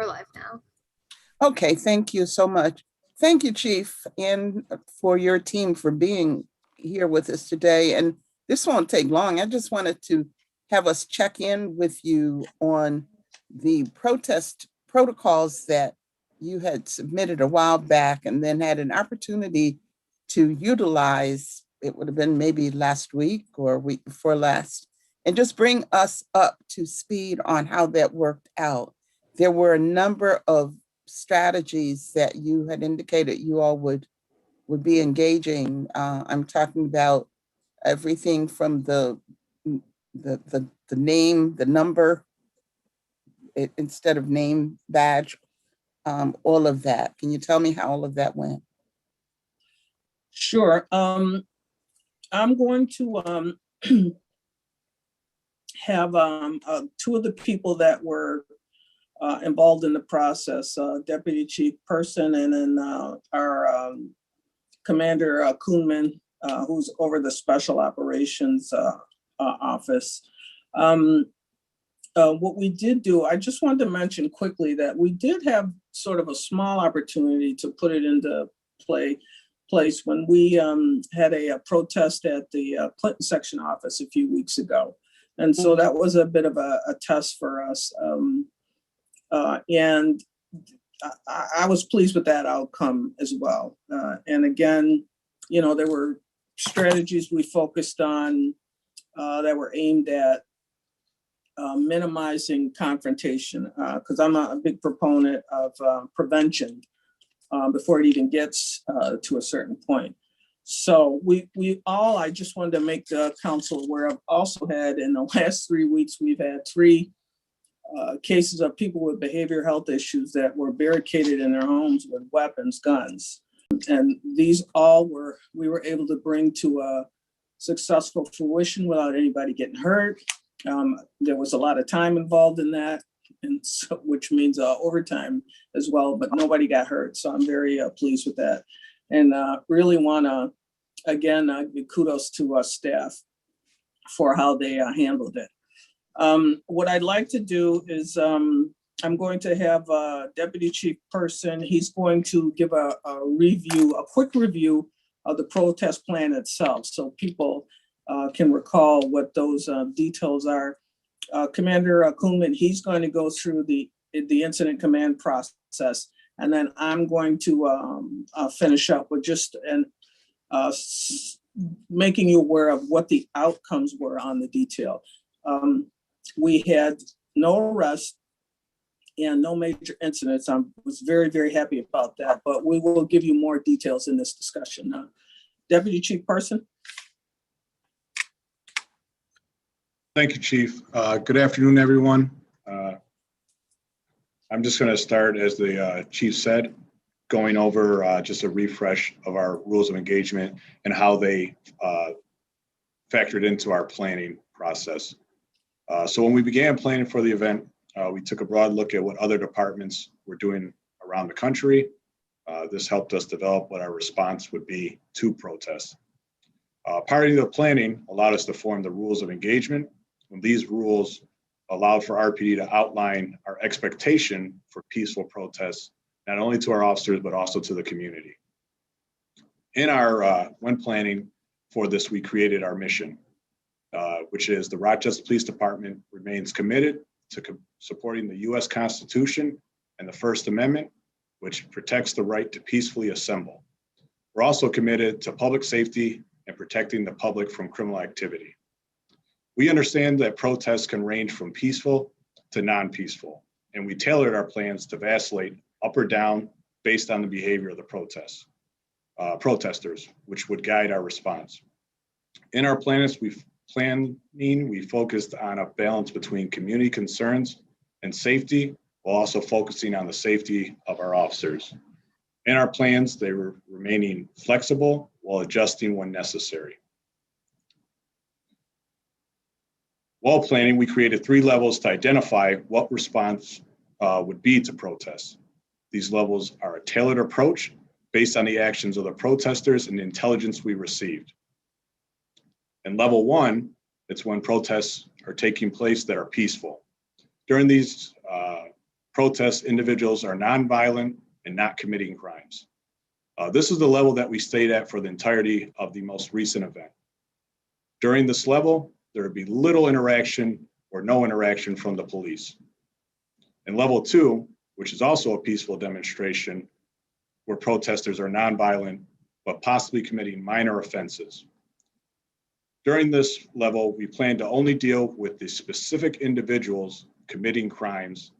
we're live now. Okay, thank you so much. Thank you, Chief, and for your team for being here with us today. And this won't take long. I just wanted to have us check in with you on the protest protocols that you had submitted a while back and then had an opportunity to utilize. It would have been maybe last week or week before last, and just bring us up to speed on how that worked out. There were a number of strategies that you had indicated you all would be engaging. I'm talking about everything from the name, the number, instead of name badge, all of that. Can you tell me how all of that went? Sure. I'm going to have two of the people that were involved in the process, Deputy Chief Person, and then our Commander Kuhlman, who's over the Special Operations Office. What we did do, I just wanted to mention quickly that we did have sort of a small opportunity to put it into place when we had a protest at the Clinton section office a few weeks ago. And so that was a bit of a test for us. And I was pleased with that outcome as well. And again, you know, there were strategies we focused on that were aimed at minimizing confrontation, because I'm a big proponent of prevention before it even gets to a certain point. So we all, I just wanted to make the council aware of, also had in the last 3 weeks, we've had 3 cases of people with behavioral health issues that were barricaded in their homes with weapons, guns. And these all we were able to bring to a successful fruition without anybody getting hurt. There was a lot of time involved in that, and so, which means overtime as well, but nobody got hurt. So I'm very pleased with that. And really want to, again, give kudos to staff for how they handled it. What I'd like to do is I'm going to have Deputy Chief Person. He's going to give a quick review of the protest plan itself, so people can recall what those details are. Commander Kuhlman, he's going to go through the incident command process, and then I'm going to finish up with just making you aware of what the outcomes were on the detail. We had no arrests and no major incidents. I was very, very happy about that, but we will give you more details in this discussion. Deputy Chief Person. Thank you, Chief. Good afternoon, everyone. I'm just going to start, as the Chief said, going over just a refresh of our rules of engagement and how they factored into our planning process. So when we began planning for the event, we took a broad look at what other departments were doing around the country. This helped us develop what our response would be to protests. Part of the planning allowed us to form the rules of engagement. And these rules allowed for RPD to outline our expectation for peaceful protests, not only to our officers, but also to the community. In our, when planning for this, we created our mission, which is the Rochester Police Department remains committed to supporting the U.S. Constitution and the First Amendment, which protects the right to peacefully assemble. We're also committed to public safety and protecting the public from criminal activity. We understand that protests can range from peaceful to non-peaceful, and we tailored our plans to vacillate up or down based on the behavior of the protesters, which would guide our response. In our plans, we focused on a balance between community concerns and safety, while also focusing on the safety of our officers. In our plans, they were remaining flexible while adjusting when necessary. While planning, we created 3 levels to identify what response would be to protests. These levels are a tailored approach based on the actions of the protesters and the intelligence we received. And level 1, it's when protests are taking place that are peaceful. During these protest individuals are nonviolent and not committing crimes. This is the level that we stayed at for the entirety of the most recent event. During this level, there would be little interaction or no interaction from the police. In level 2, which is also a peaceful demonstration, where protesters are nonviolent, but possibly committing minor offenses. During this level, we plan to only deal with the specific individuals committing crimes,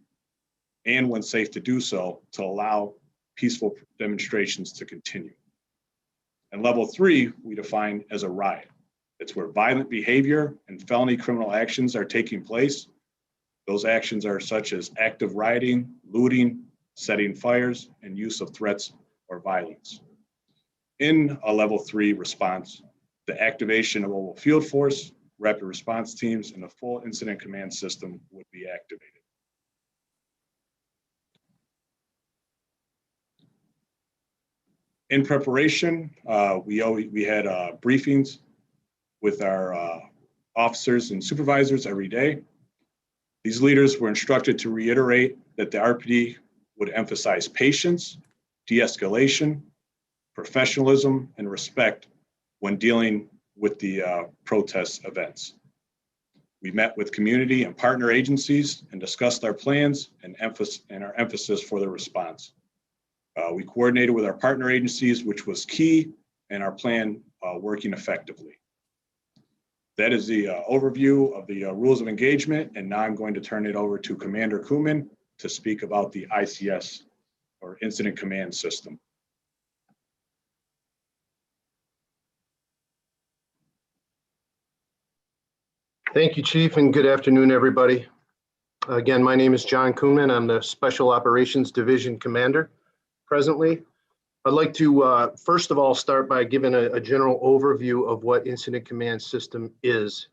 and when safe to do so, to allow peaceful demonstrations to continue. And level 3, we define as a riot. It's where violent behavior and felony criminal actions are taking place. Those actions are such as active rioting, looting, setting fires, and use of threats or violence. In a level 3 response, the activation of mobile field force, rapid response teams, and the full incident command system would be activated. In preparation, we had briefings with our officers and supervisors every day. These leaders were instructed to reiterate that the RPD would emphasize patience, de-escalation, professionalism, and respect when dealing with the protest events. We met with community and partner agencies and discussed our plans and our emphasis for the response. We coordinated with our partner agencies, which was key, and our plan working effectively. That is the overview of the rules of engagement, and now I'm going to turn it over to Commander Kuhlman to speak about the ICS, or Incident Command System. Thank you, Chief, and good afternoon, everybody. Again, my name is John Kuhlman. I'm the Special Operations Division Commander presently. I'd like to, first of all, start by giving a general overview of what Incident Command System is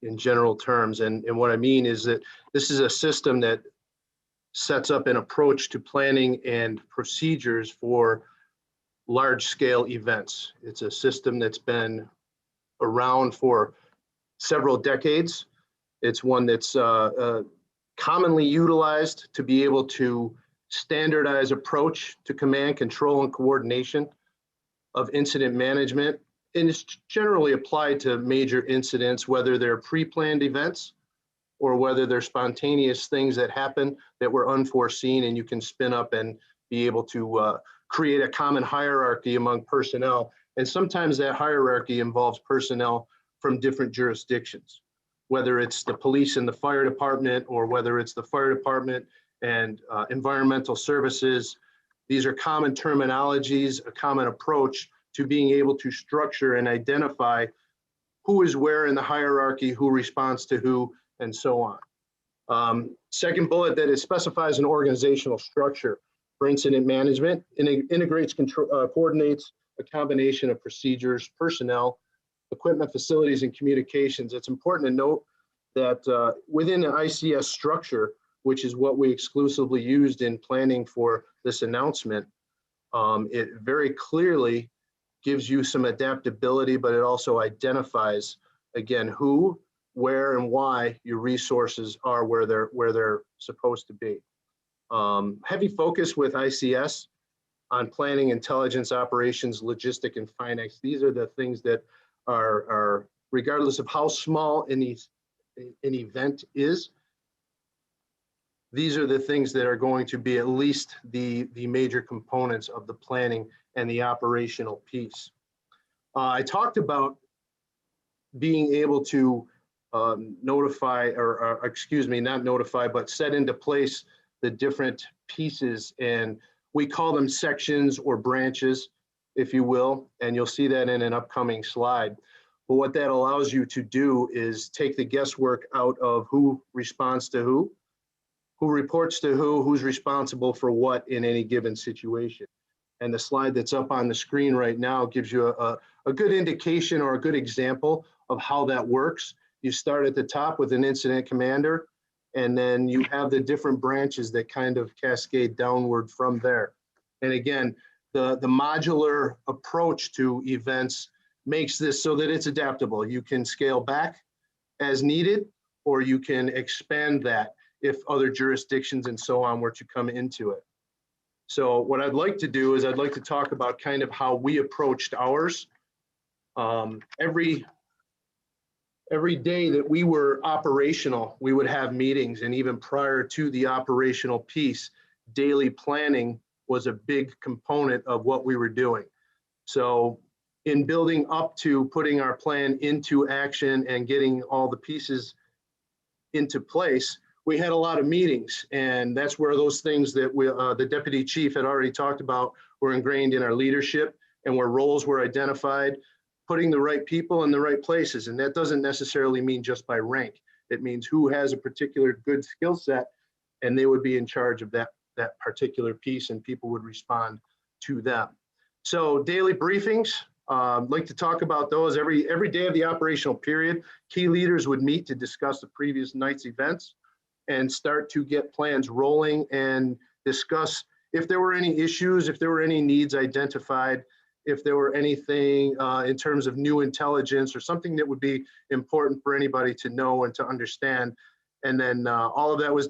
in general terms. And what I mean is that this is a system that sets up an approach to planning and procedures for large-scale events. It's a system that's been around for several decades. It's one that's commonly utilized to be able to standardize approach to command, control, and coordination of incident management. And it's generally applied to major incidents, whether they're pre-planned events or whether they're spontaneous things that happen that were unforeseen, and you can spin up and be able to create a common hierarchy among personnel. And sometimes that hierarchy involves personnel from different jurisdictions, whether it's the police and the fire department, or whether it's the fire department and environmental services. These are common terminologies, a common approach to being able to structure and identify who is where in the hierarchy, who responds to who, and so on. Second bullet, that it specifies an organizational structure for incident management, and it integrates, coordinates a combination of procedures, personnel, equipment, facilities, and communications. It's important to note that within the ICS structure, which is what we exclusively used in planning for this announcement, it very clearly gives you some adaptability, but it also identifies, again, who, where, and why your resources are where they're supposed to be. Heavy focus with ICS on planning, intelligence, operations, logistic, and finance. These are the things that are regardless of how small an event is, these are the things that are going to be at least the major components of the planning and the operational piece. I talked about being able to notify, or excuse me, not notify, but set into place the different pieces, and we call them sections or branches, if you will, and you'll see that in an upcoming slide. But what that allows you to do is take the guesswork out of who responds to who reports to who's responsible for what in any given situation. And the slide that's up on the screen right now gives you a good indication or a good example of how that works. You start at the top with an incident commander, and then you have the different branches that kind of cascade downward from there. And again, the modular approach to events makes this so that it's adaptable. You can scale back as needed, or you can expand that if other jurisdictions and so on were to come into it. So what I'd like to do is I'd like to talk about kind of how we approached ours. Every day that we were operational, we would have meetings, and even prior to the operational piece, daily planning was a big component of what we were doing. So in building up to putting our plan into action and getting all the pieces into place, we had a lot of meetings, and that's where those things that the deputy chief had already talked about were ingrained in our leadership, and where roles were identified, putting the right people in the right places. And that doesn't necessarily mean just by rank. It means who has a particular good skill set, and they would be in charge of that particular piece, and people would respond to them. So daily briefings, I'd like to talk about those every day of the operational period. Key leaders would meet to discuss the previous night's events and start to get plans rolling and discuss if there were any issues, if there were any needs identified, if there were anything in terms of new intelligence or something that would be important for anybody to know and to understand. And then all of that was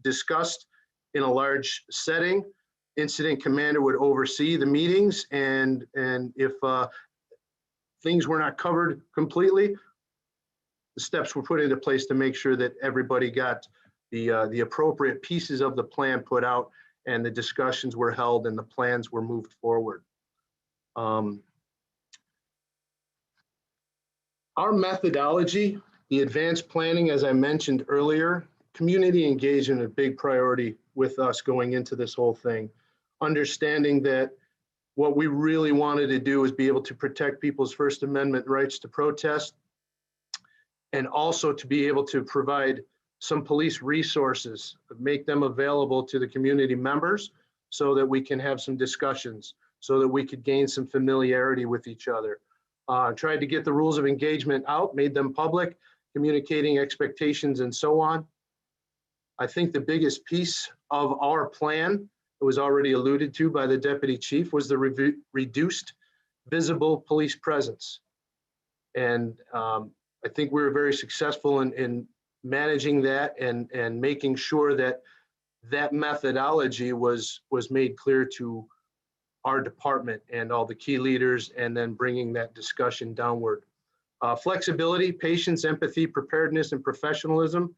discussed in a large setting. Incident commander would oversee the meetings, and if things were not covered completely, the steps were put into place to make sure that everybody got the appropriate pieces of the plan put out, and the discussions were held and the plans were moved forward. Our methodology, the advanced planning, as I mentioned earlier, community engagement, a big priority with us going into this whole thing. Understanding that what we really wanted to do is be able to protect people's First Amendment rights to protest, and also to be able to provide some police resources, make them available to the community members so that we can have some discussions, so that we could gain some familiarity with each other. Tried to get the rules of engagement out, made them public, communicating expectations and so on. I think the biggest piece of our plan, it was already alluded to by the deputy chief, was the reduced visible police presence. And I think we were very successful in managing that and making sure that that methodology was made clear to our department and all the key leaders, and then bringing that discussion downward. Flexibility, patience, empathy, preparedness, and professionalism.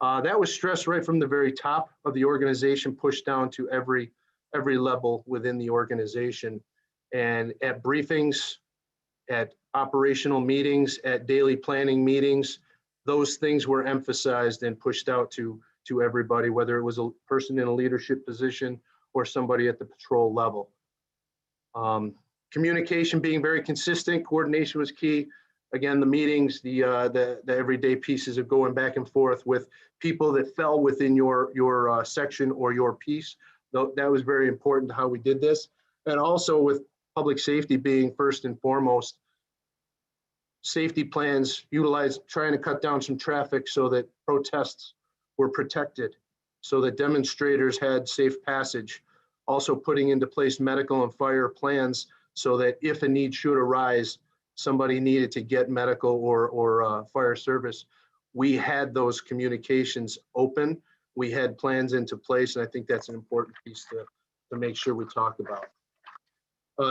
That was stressed right from the very top of the organization, pushed down to every level within the organization. And at briefings, at operational meetings, at daily planning meetings, those things were emphasized and pushed out to everybody, whether it was a person in a leadership position or somebody at the patrol level. Communication being very consistent, coordination was key. Again, the meetings, the everyday pieces of going back and forth with people that fell within your section or your piece. That was very important to how we did this. And also with public safety being first and foremost, safety plans utilized, trying to cut down some traffic so that protests were protected, so that demonstrators had safe passage. Also putting into place medical and fire plans so that if a need should arise, somebody needed to get medical or fire service, we had those communications open. We had plans into place, and I think that's an important piece to make sure we talk about.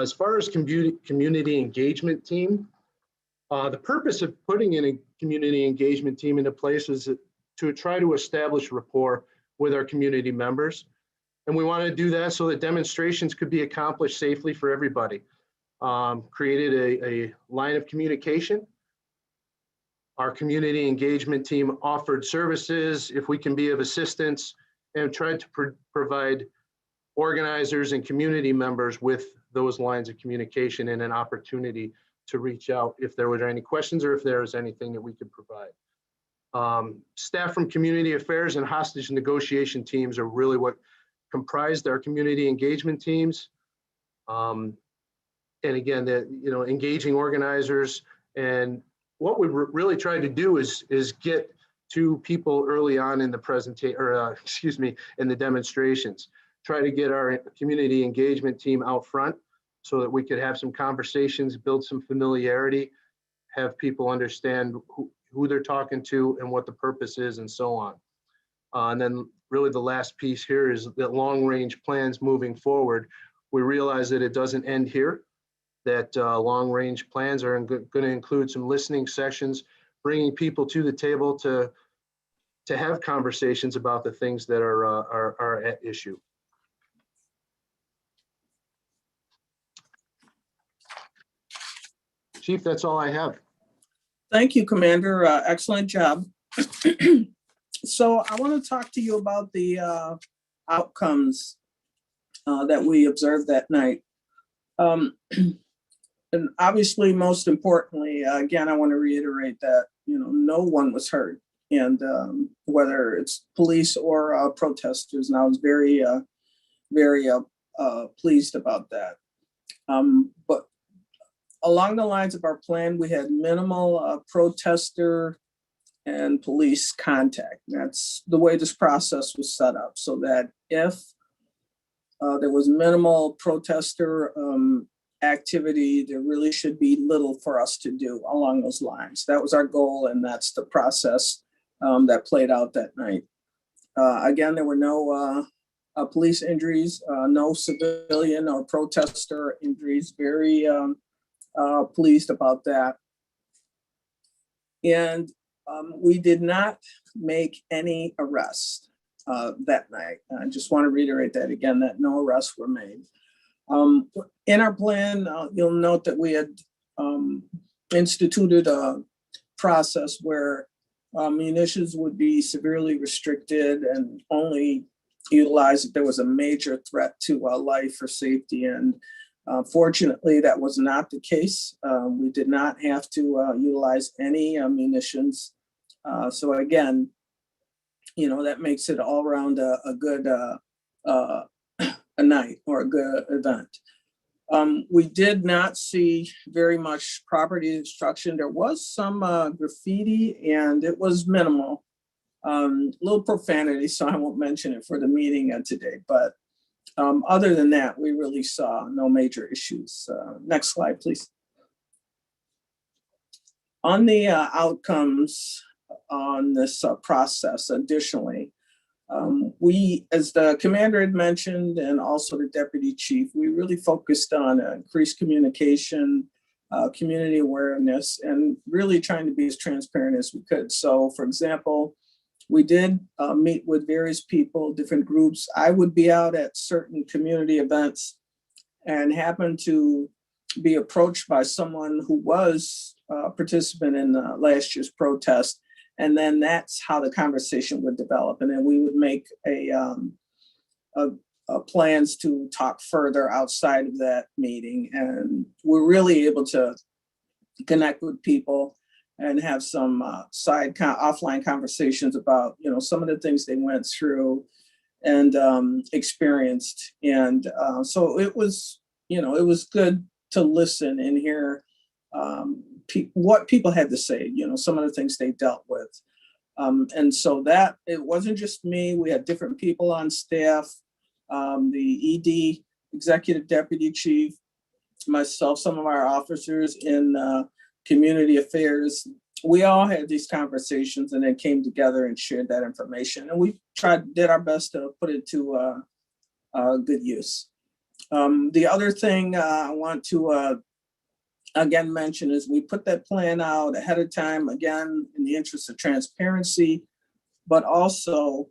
As far as community engagement team, the purpose of putting in a community engagement team into place is to try to establish rapport with our community members. And we wanted to do that so that demonstrations could be accomplished safely for everybody. Created a line of communication. Our community engagement team offered services, if we can be of assistance, and tried to provide organizers and community members with those lines of communication and an opportunity to reach out if there were any questions or if there was anything that we could provide. Staff from community affairs and hostage negotiation teams are really what comprised our community engagement teams. And again, engaging organizers. And what we really tried to do is get to people early on in the presentation, or in the demonstrations. Try to get our community engagement team out front so that we could have some conversations, build some familiarity, have people understand who they're talking to and what the purpose is, and so on. And then really the last piece here is that long-range plans moving forward. We realize that it doesn't end here, that long-range plans are going to include some listening sessions, bringing people to the table to have conversations about the things that are at issue. Chief, that's all I have. Thank you, Commander. Excellent job. So I want to talk to you about the outcomes that we observed that night. And obviously, most importantly, again, I want to reiterate that, no one was hurt. And whether it's police or protesters, and I was very, very pleased about that. But along the lines of our plan, we had minimal protester and police contact. That's the way this process was set up, so that if there was minimal protester activity, there really should be little for us to do along those lines. That was our goal, and that's the process that played out that night. Again, there were no police injuries, no civilian or protester injuries. Very pleased about that. And we did not make any arrests that night. I just want to reiterate that again, that no arrests were made. In our plan, you'll note that we had instituted a process where munitions would be severely restricted and only utilized if there was a major threat to life or safety. And fortunately, that was not the case. We did not have to utilize any munitions. So again, that makes it all around a good a night or a good event. We did not see very much property destruction. There was some graffiti, and it was minimal. A little profanity, so I won't mention it for the meeting today. But other than that, we really saw no major issues. Next slide, please. On the outcomes on this process, additionally, we, as the commander had mentioned, and also the deputy chief, we really focused on increased communication, community awareness, and really trying to be as transparent as we could. So, for example, we did meet with various people, different groups. I would be out at certain community events and happen to be approached by someone who was a participant in last year's protest. And then that's how the conversation would develop. And then we would make plans to talk further outside of that meeting. And we're really able to connect with people and have some offline conversations about, some of the things they went through and experienced. And so it was, it was good to listen and hear what people had to say, some of the things they dealt with. And so that it wasn't just me, we had different people on staff, the ED, executive deputy chief, myself, some of our officers in community affairs. We all had these conversations and then came together and shared that information. And we did our best to put it to good use. The other thing I want to again mention is we put that plan out ahead of time, again, in the interest of transparency, but also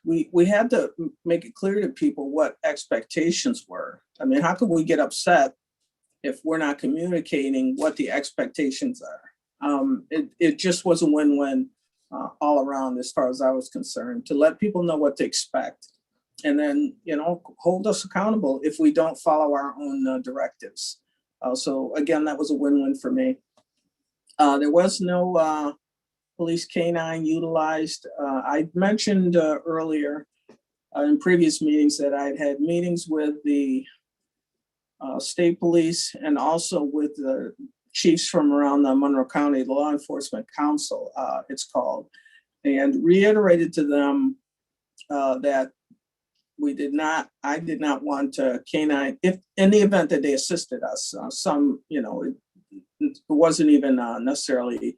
we had to make it clear to people what expectations were. I mean, how could we get upset if we're not communicating what the expectations are? It just was a win-win all around as far as I was concerned, to let people know what to expect. And then, hold us accountable if we don't follow our own directives. So again, that was a win-win for me. There was no police canine utilized. I mentioned earlier in previous meetings that I'd had meetings with the state police and also with the chiefs from around the Monroe County, the Law Enforcement Council, it's called, and reiterated to them that I did not want canine, if in the event that they assisted us, some, it wasn't even necessarily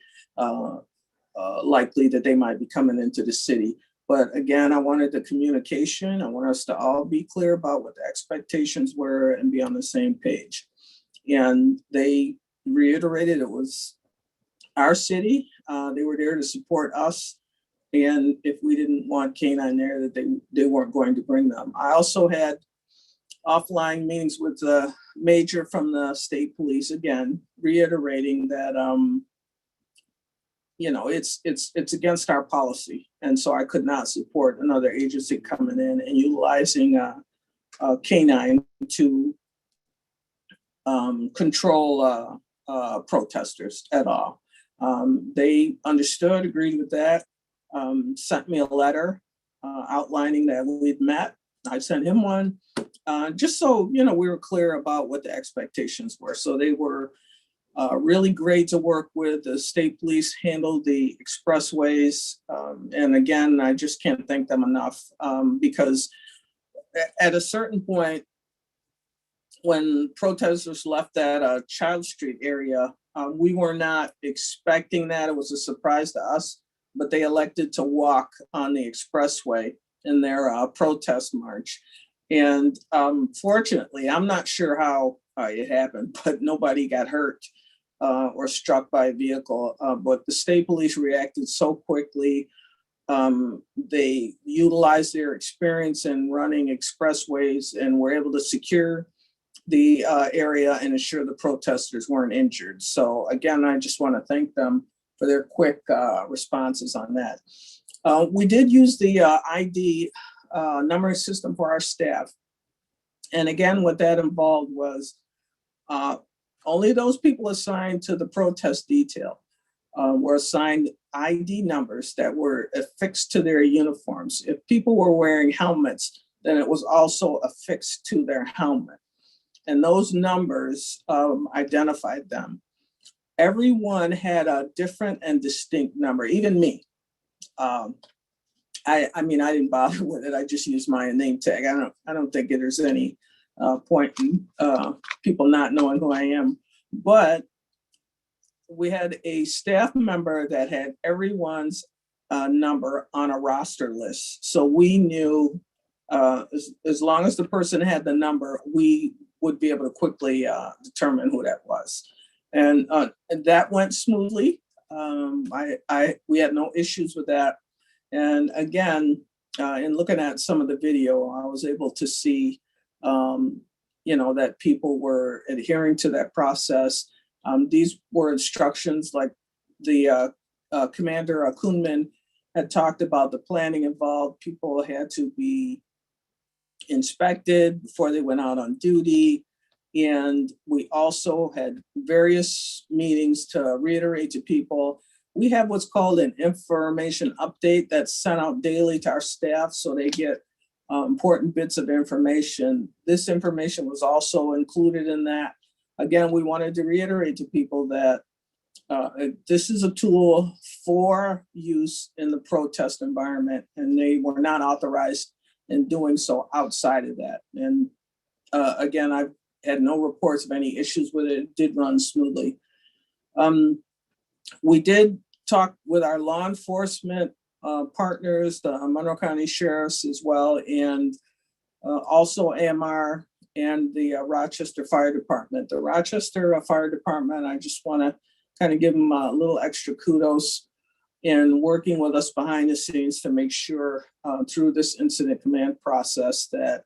likely that they might be coming into the city. But again, I wanted the communication. I want us to all be clear about what the expectations were and be on the same page. And they reiterated it was our city. They were there to support us. And if we didn't want canine there, that they weren't going to bring them. I also had offline meetings with the major from the state police, again, reiterating that, it's against our policy. And so I could not support another agency coming in and utilizing a canine to control protesters at all. They understood, agreed with that, sent me a letter outlining that we'd met. I sent him one, just so, we were clear about what the expectations were. So they were really great to work with. The state police handled the expressways. And again, I just can't thank them enough, because at a certain point, when protesters left that Child Street area, we were not expecting that. It was a surprise to us, but they elected to walk on the expressway in their protest march. And fortunately, I'm not sure how it happened, but nobody got hurt or struck by a vehicle. But the state police reacted so quickly. They utilized their experience in running expressways and were able to secure the area and ensure the protesters weren't injured. So again, I just want to thank them for their quick responses on that. We did use the ID numbering system for our staff. And again, what that involved was only those people assigned to the protest detail were assigned ID numbers that were affixed to their uniforms. If people were wearing helmets, then it was also affixed to their helmet. And those numbers identified them. Everyone had a different and distinct number, even me. I didn't bother with it. I just used my name tag. I don't think there's any point in people not knowing who I am. But we had a staff member that had everyone's number on a roster list. So we knew as long as the person had the number, we would be able to quickly determine who that was. And that went smoothly. We had no issues with that. And again, in looking at some of the video, I was able to see, that people were adhering to that process. These were instructions like the Commander Kuhnman had talked about the planning involved. People had to be inspected before they went out on duty. And we also had various meetings to reiterate to people. We have what's called an information update that's sent out daily to our staff so they get important bits of information. This information was also included in that. Again, we wanted to reiterate to people that this is a tool for use in the protest environment, and they were not authorized in doing so outside of that. And again, I've had no reports of any issues with it. It did run smoothly. We did talk with our law enforcement partners, the Monroe County Sheriffs as well, and also AMR and the Rochester Fire Department. The Rochester Fire Department, I just want to kind of give them a little extra kudos in working with us behind the scenes to make sure through this incident command process that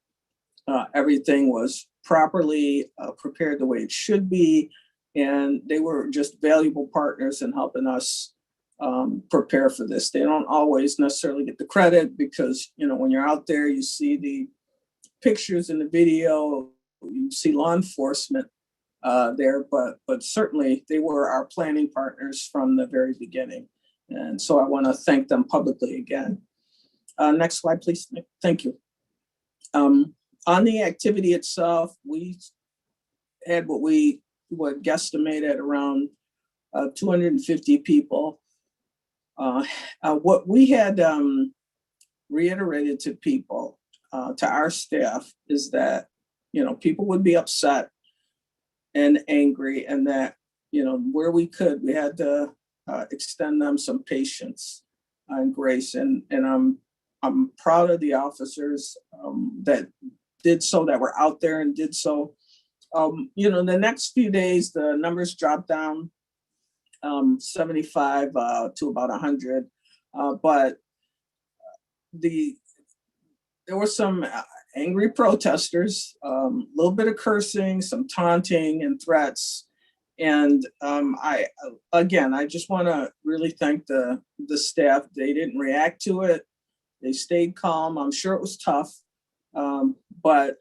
everything was properly prepared the way it should be. And they were just valuable partners in helping us prepare for this. They don't always necessarily get the credit because, when you're out there, you see the pictures in the video, you see law enforcement there, but certainly they were our planning partners from the very beginning. And so I want to thank them publicly again. Next slide, please. Thank you. On the activity itself, we had what we would guesstimate at around 250 people. What we had reiterated to people, to our staff, is that, people would be upset and angry, and that, where we could, we had to extend them some patience and grace. And I'm proud of the officers that did so, that were out there and did so. You know, the next few days, the numbers dropped down 75 to about 100. But there were some angry protesters, a little bit of cursing, some taunting and threats. And I just want to really thank the staff. They didn't react to it. They stayed calm. I'm sure it was tough, but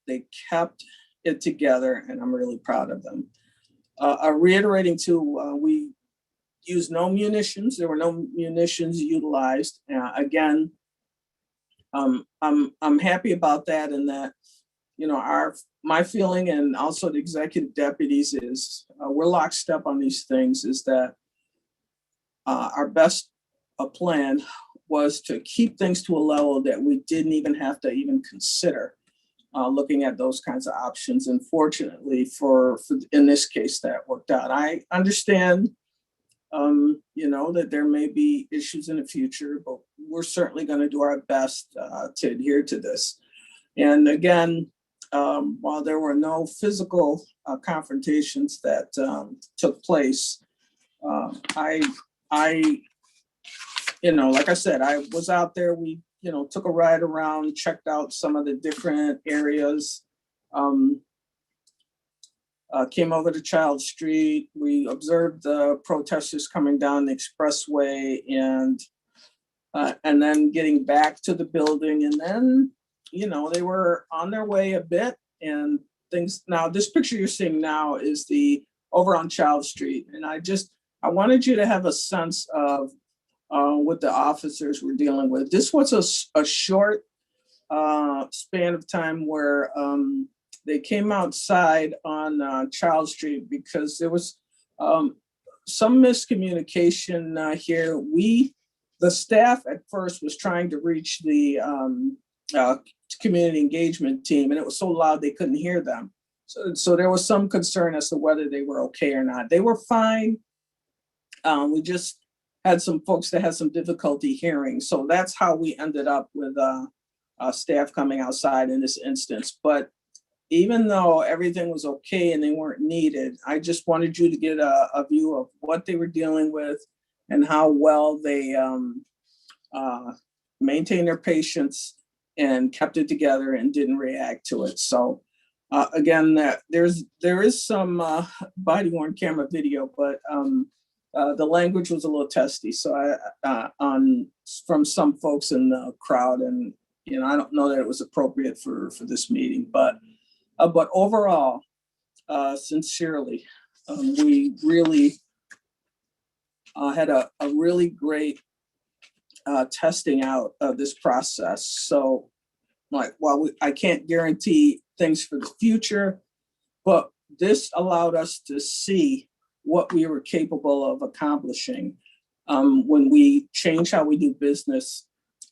they kept it together, and I'm really proud of them. Reiterating too, we used no munitions. There were no munitions utilized. Again, I'm happy about that, and that, you know, my feeling, and also the executive deputies, is we're lockstep on these things. Is that our best plan was to keep things to a level that we didn't even have to even consider looking at those kinds of options. And fortunately, for in this case, that worked out. I understand, you know, that there may be issues in the future, but we're certainly going to do our best to adhere to this. And again, while there were no physical confrontations that took place, you know, like I said, I was out there. We, you know, took a ride around, checked out some of the different areas, came over to Child Street. We observed the protesters coming down the expressway, and then getting back to the building. And then, you know, they were on their way a bit, and things. Now, this picture you're seeing now is the over on Child Street. And I wanted you to have a sense of what the officers were dealing with. This was a short span of time where they came outside on Child Street because there was some miscommunication here. The staff at first was trying to reach the community engagement team, and it was so loud they couldn't hear them. So there was some concern as to whether they were okay or not. They were fine. We just had some folks that had some difficulty hearing. So that's how we ended up with staff coming outside in this instance. But even though everything was okay and they weren't needed, I just wanted you to get a view of what they were dealing with and how well they maintained their patience and kept it together and didn't react to it. So again, there is some body-worn camera video, but the language was a little testy. So from some folks in the crowd, and you know, I don't know that it was appropriate for this meeting, but overall, sincerely, we really had a really great testing out of this process. So, like, while I can't guarantee things for the future, but this allowed us to see what we were capable of accomplishing when we change how we do business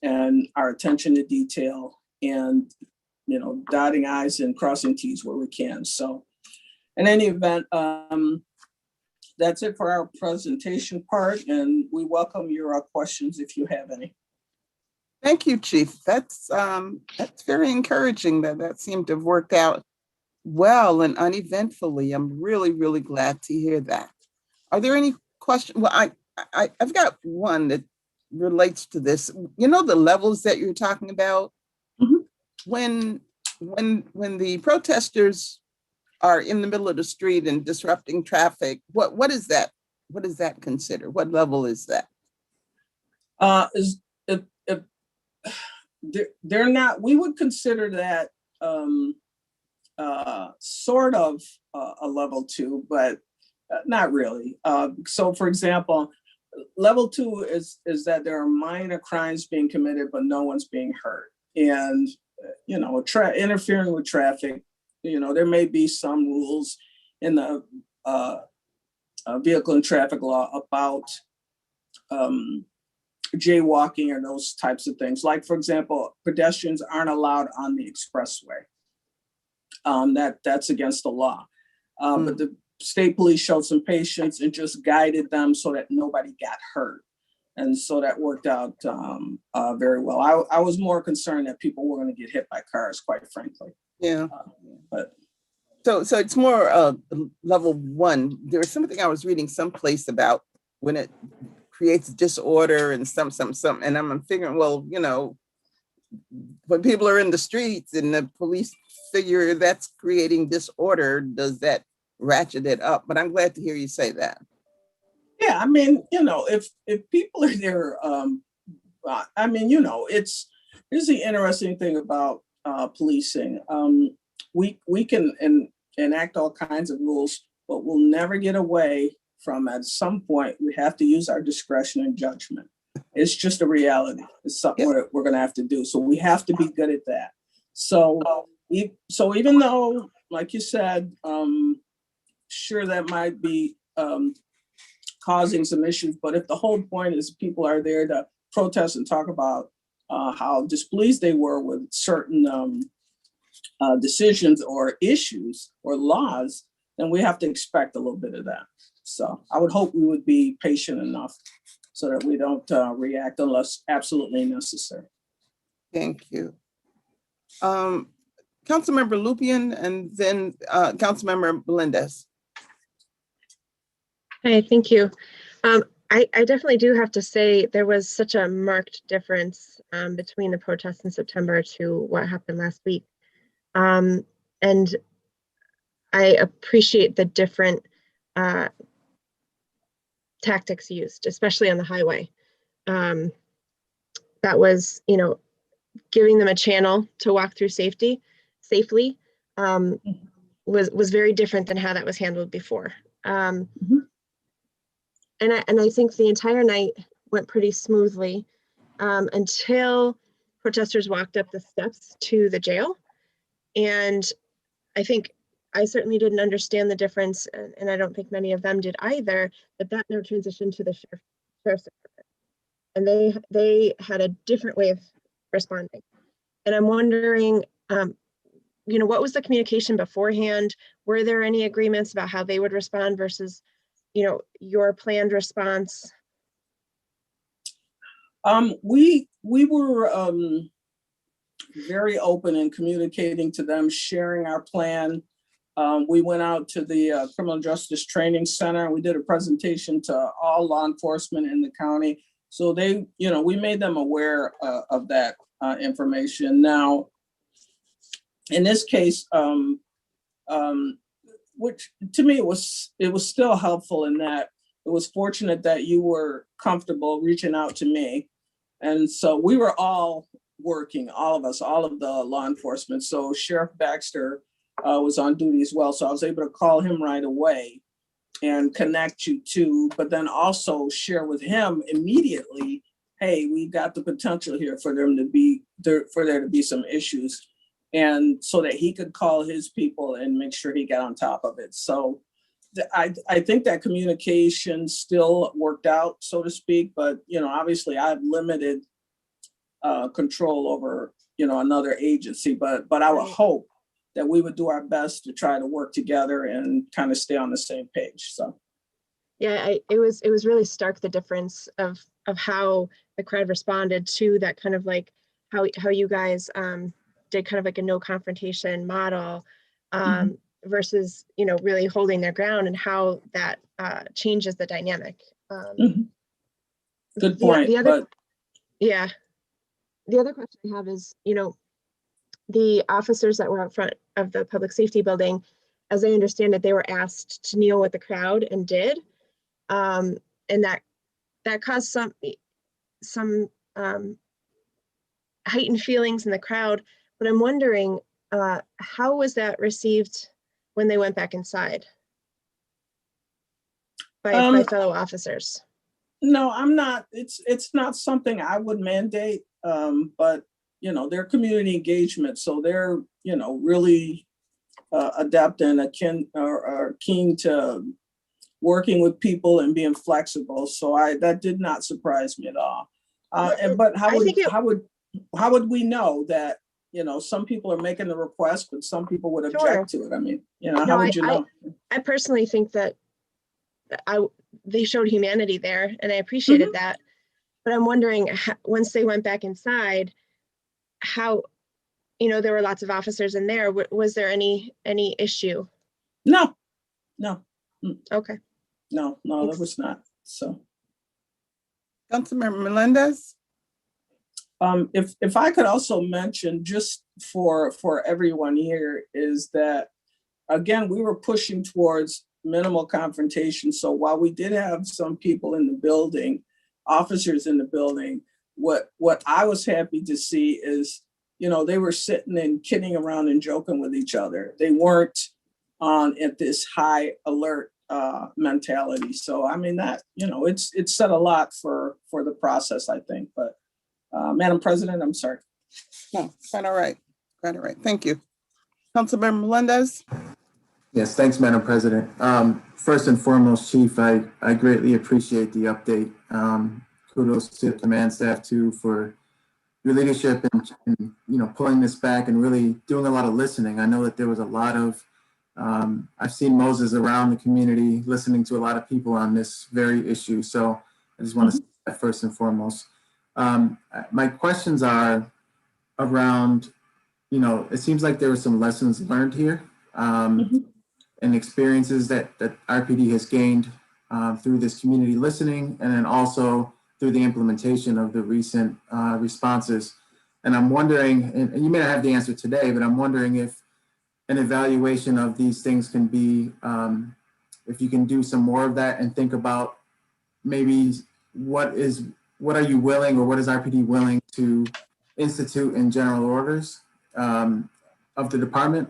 and our attention to detail, and, you know, dotting I's and crossing T's where we can. So in any event, that's it for our presentation part, and we welcome your questions if you have any. Thank you, Chief. That's very encouraging that seemed to have worked out well and uneventfully. I'm really, really glad to hear that. Are there any questions? Well, I've got one that relates to this. You know, the levels that you're talking about, Mhm. when the protesters are in the middle of the street and disrupting traffic, what is that? What does that consider? What level is that? They're not. We would consider that sort of a level 2, but not really. So, for example, level 2 is that there are minor crimes being committed, but no one's being hurt, and you know, interfering with traffic. You know, there may be some rules in the vehicle and traffic law about jaywalking or those types of things. Like, for example, pedestrians aren't allowed on the expressway. That's against the law. But state police showed some patience and just guided them so that nobody got hurt. And so that worked out very well. I was more concerned that people were going to get hit by cars, quite frankly. Yeah. But So it's more level one. There was something I was reading someplace about when it creates disorder and some, and I'm figuring, well, you know, when people are in the streets and the police figure that's creating disorder, does that ratchet it up? But I'm glad to hear you say that. yeah, I mean, you know, if people are there, I mean, you know, here's the interesting thing about policing. We can enact all kinds of rules, but we'll never get away from, at some point, we have to use our discretion and judgment. It's just a reality. It's something we're going to have to do. So we have to be good at that. So even though, like you said, sure, that might be causing some issues, but if the whole point is people are there to protest and talk about how displeased they were with certain decisions or issues or laws, then we have to expect a little bit of that. So I would hope we would be patient enough so that we don't react unless absolutely necessary. Thank you. Councilmember Lupian and then Councilmember Melendez. Hi, thank you. I definitely do have to say there was such a marked difference between the protests in September to what happened last week. And I appreciate the different tactics used, especially on the highway. That was, you know, giving them a channel to walk through safely was very different than how that was handled before. And I think the entire night went pretty smoothly until protesters walked up the steps to the jail. And I think I certainly didn't understand the difference, and I don't think many of them did either, but that now transitioned to the sheriff's department. And they had a different way of responding. And I'm wondering, you know, what was the communication beforehand? Were there any agreements about how they would respond versus, you know, your planned response? We were very open in communicating to them, sharing our plan. We went out to the Criminal Justice Training Center. We did a presentation to all law enforcement in the county. So they, you know, we made them aware of that information. Now, in this case, which to me it was still helpful in that it was fortunate that you were comfortable reaching out to me. And so we were all working, all of us, all of the law enforcement. So Sheriff Baxter was on duty as well. So I was able to call him right away and connect you to, but then also share with him immediately, hey, we've got the potential here for there to be some issues. And so that he could call his people and make sure he got on top of it. So I think that communication still worked out, so to speak, but, you know, obviously I have limited control over, you know, another agency, but I would hope that we would do our best to try to work together and kind of stay on the same page. So. Yeah, it was really stark, the difference of how the crowd responded to that, kind of like how you guys did kind of like a no confrontation model versus, you know, really holding their ground, and how that changes the dynamic. Good point. Yeah. The other question I have is, you know, the officers that were out front of the public safety building, as I understand it, they were asked to kneel with the crowd and did. And that caused some heightened feelings in the crowd. But I'm wondering, how was that received when they went back inside by fellow officers? No, I'm not. It's not something I would mandate, but, you know, they're community engagement. So they're, you know, really adept and keen to working with people and being flexible. So that did not surprise me at all. But how would we know that some people are making the request, but some people would Sure. object to it. I mean, No, how would you know? I personally think that they showed humanity there, and I appreciated that. But I'm wondering, once they went back inside, how, there were lots of officers in there. Was there any issue? No. Okay. No, Thanks. there was not. So, Councilmember Melendez? if I could also mention, just for everyone here, is that, again, we were pushing towards minimal confrontation. So while we did have some people in the building, officers in the building, what I was happy to see is, they were sitting and kidding around and joking with each other. They weren't on at this high alert mentality. So I mean that, it's said a lot for the process, I think. But Madam President, I'm sorry. No, quite all right. Quite all right. Thank you. Councilmember Melendez? Yes, thanks, Madam President. First and foremost, Chief, I greatly appreciate the update. Kudos to the command staff too for your leadership and pulling this back and really doing a lot of listening. I know that there was a lot of I've seen Moses around the community listening to a lot of people on this very issue. So I just want to say that first and foremost. My questions are around, it seems like there were some lessons learned here. And experiences that RPD has gained through this community listening, and then also through the implementation of the recent responses. And I'm wondering, and you may not have the answer today, but I'm wondering if an evaluation of these things can be, if you can do some more of that and think about maybe what are you willing, or what is RPD willing to institute in general orders of the department,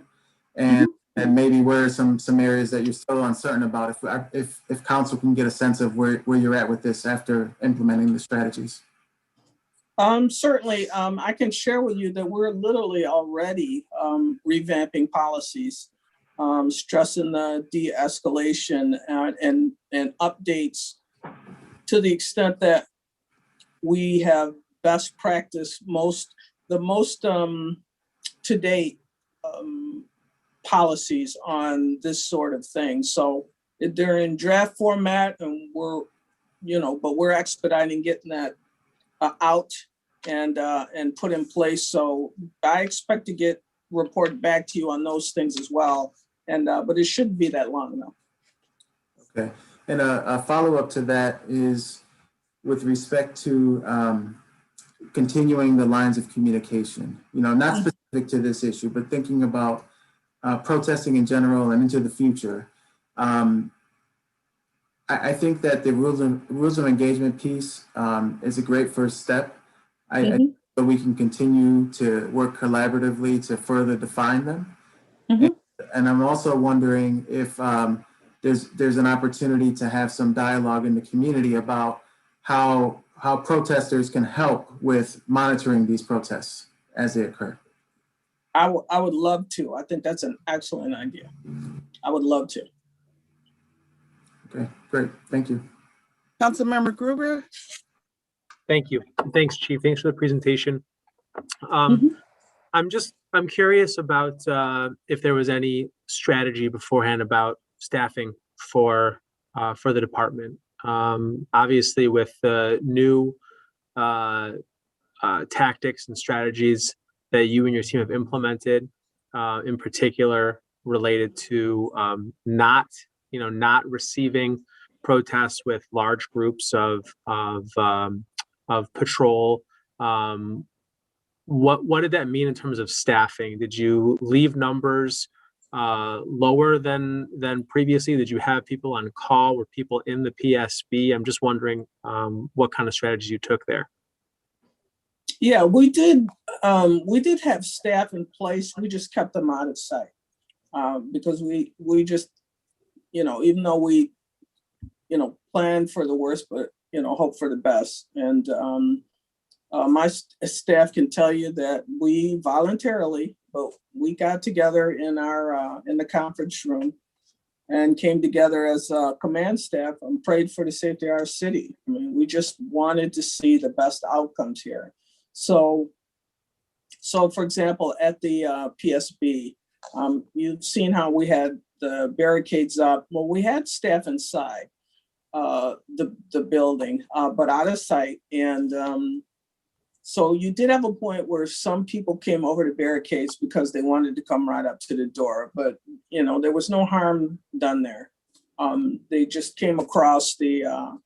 and maybe where are some areas that you're still uncertain about, if council can get a sense of where you're at with this after implementing the strategies. Certainly, I can share with you that we're literally already revamping policies, stressing the de-escalation and updates to the extent that we have best practice, the most to date policies on this sort of thing. So they're in draft format, and but we're expediting getting that out and put in place. So I expect to get reported back to you on those things as well. And but it shouldn't be that long enough. Okay, and a follow-up to that is with respect to continuing the lines of communication. Not specific to this issue, but thinking about protesting in general and into the future. I think that the rules of engagement piece is a great first step. I think that we can continue to work collaboratively to further define them. And I'm also wondering if there's an opportunity to have some dialogue in the community about how protesters can help with monitoring these protests as they occur. I would love to. I think that's an excellent idea. I would love to. Okay, great. Thank you. Councilmember Gruber? Thank you. Thanks, Chief. Thanks for the presentation. I'm curious about if there was any strategy beforehand about staffing for the department. Obviously, with the new tactics and strategies that you and your team have implemented, in particular related to not receiving protests with large groups of patrol. What did that mean in terms of staffing? Did you leave numbers lower than previously? Did you have people on call? Were people in the PSB? I'm just wondering what kind of strategies you took there. Yeah, we did have staff in place. We just kept them out of sight because we just, even though we, plan for the worst, but, hope for the best. And my staff can tell you that we voluntarily, but we got together in the conference room and came together as a command staff and prayed for the safety of our city. I mean, we just wanted to see the best outcomes here. So So for example, at the PSB, you've seen how we had the barricades up. Well, we had staff inside the building, but out of sight. And so you did have a point where some people came over to barricades because they wanted to come right up to the door, but you know, there was no harm done there. They just came across the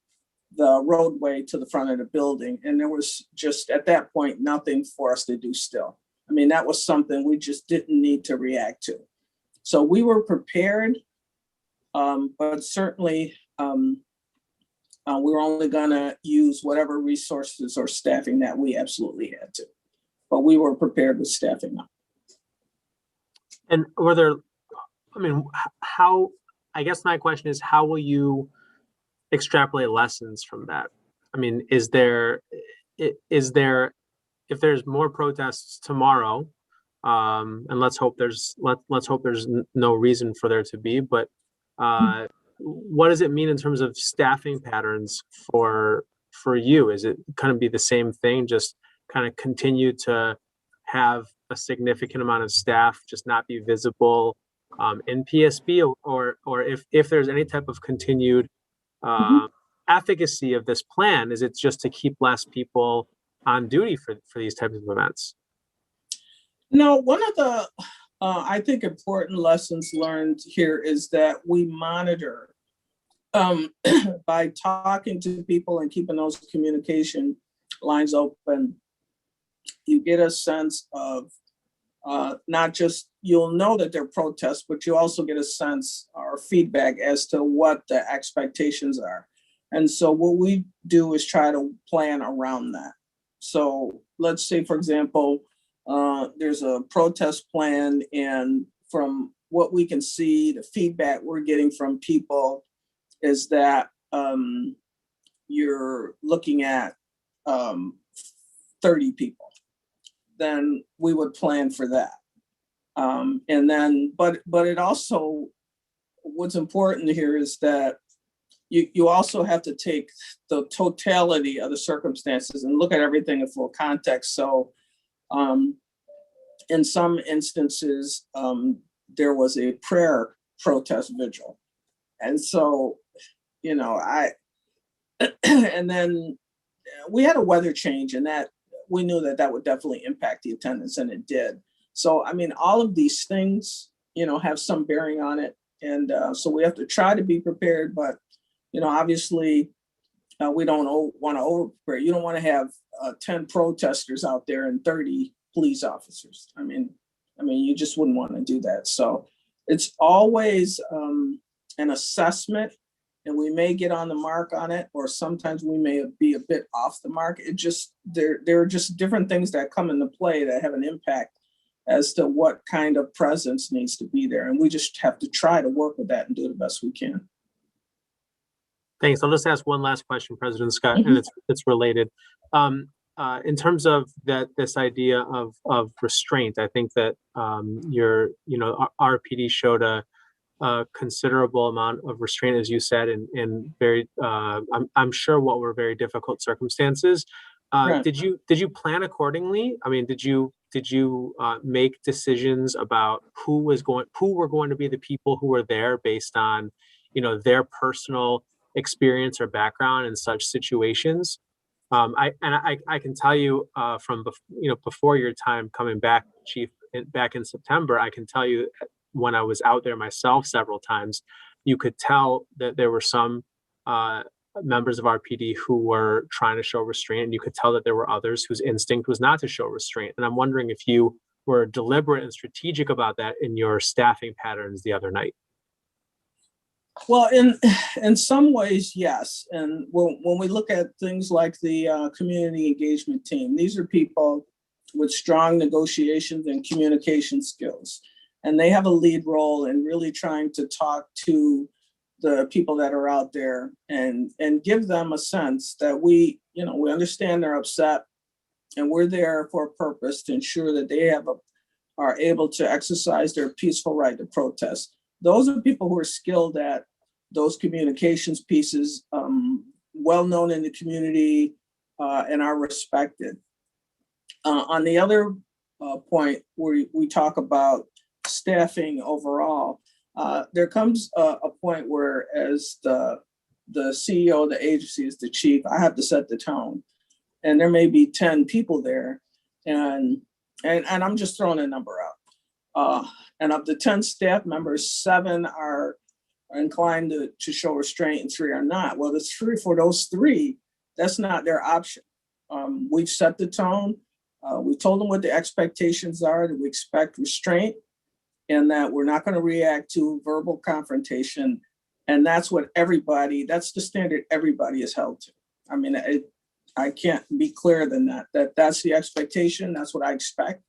roadway to the front of the building, and there was just at that point nothing for us to do still. I mean, that was something we just didn't need to react to. So we were prepared, but certainly we were only gonna use whatever resources or staffing that we absolutely had to. But we were prepared with staffing up. And were there, I mean, how, I guess my question is, how will you extrapolate lessons from that? I mean, is there, if there's more protests tomorrow, and let's hope there's no reason for there to be, but what does it mean in terms of staffing patterns for you? Is it kind of be the same thing, just kind of continue to have a significant amount of staff just not be visible in PSB, or if there's any type of continued efficacy of this plan, is it just to keep less people on duty for these types of events? No, one of the I think important lessons learned here is that we monitor by talking to people and keeping those communication lines open. You get a sense of not just, you'll know that they're protests, but you also get a sense or feedback as to what the expectations are. And so what we do is try to plan around that. So let's say, for example, there's a protest plan, and from what we can see, the feedback we're getting from people is that you're looking at 30 people. Then we would plan for that. And then, but it also, what's important here is that you also have to take the totality of the circumstances and look at everything in full context. So in some instances, there was a prayer protest vigil. And so, you know, and then we had a weather change, and that we knew that would definitely impact the attendance, and it did. So, I mean, all of these things, you know, have some bearing on it. And so we have to try to be prepared, but, you know, obviously we don't want to over prepare. You don't want to have 10 protesters out there and 30 police officers. I mean, you just wouldn't want to do that. So it's always an assessment, and we may get on the mark on it, or sometimes we may be a bit off the mark. It just, there are just different things that come into play that have an impact as to what kind of presence needs to be there. And we just have to try to work with that and do the best we can. Thanks. I'll just ask one last question, President Scott, and it's related. In terms of this idea of restraint, I think that RPD showed a considerable amount of restraint, as you said, in very I'm sure what were very difficult circumstances. Right. Did you plan accordingly? I mean, did you make decisions about who were going to be the people who were there based on, you know, their personal experience or background in such situations? I can tell you from before your time coming back, Chief, back in September, I can tell you when I was out there myself several times, you could tell that there were some members of RPD who were trying to show restraint, and you could tell that there were others whose instinct was not to show restraint. And I'm wondering if you were deliberate and strategic about that in your staffing patterns the other night. Well, in some ways, yes. And when we look at things like the community engagement team, these are people with strong negotiations and communication skills. And they have a lead role in really trying to talk to the people that are out there and give them a sense that we understand they're upset, and we're there for a purpose to ensure that they are able to exercise their peaceful right to protest. Those are people who are skilled at those communications pieces, well known in the community, and are respected. On the other point where we talk about staffing overall, there comes a point where, as the CEO of the agency is the chief, I have to set the tone. And there may be 10 people there, and I'm just throwing a number out. And of the 10 staff members, 7 are inclined to show restraint and 3 are not. Well, for those 3, that's not their option. We've set the tone. We told them what the expectations are, that we expect restraint and that we're not going to react to verbal confrontation. And that's that's the standard everybody is held to. I mean, I can't be clearer than that. That's the expectation. That's what I expect.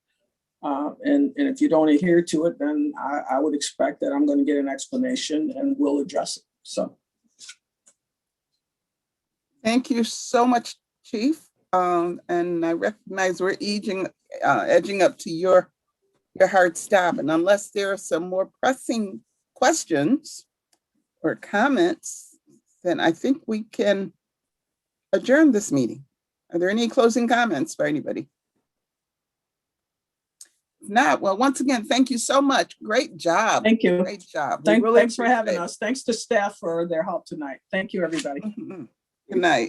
And if you don't adhere to it, then I would expect that I'm going to get an explanation and we'll address it. So. Thank you so much, Chief. And I recognize we're edging up to your hard stop. And unless there are some more pressing questions or comments, then I think we can adjourn this meeting. Are there any closing comments by anybody? If not, well, once again, thank you so much. Great job. Thank you. Great job. We really Thanks for having appreciate it. us. Thanks to staff for their help tonight. Thank you, everybody. Good night.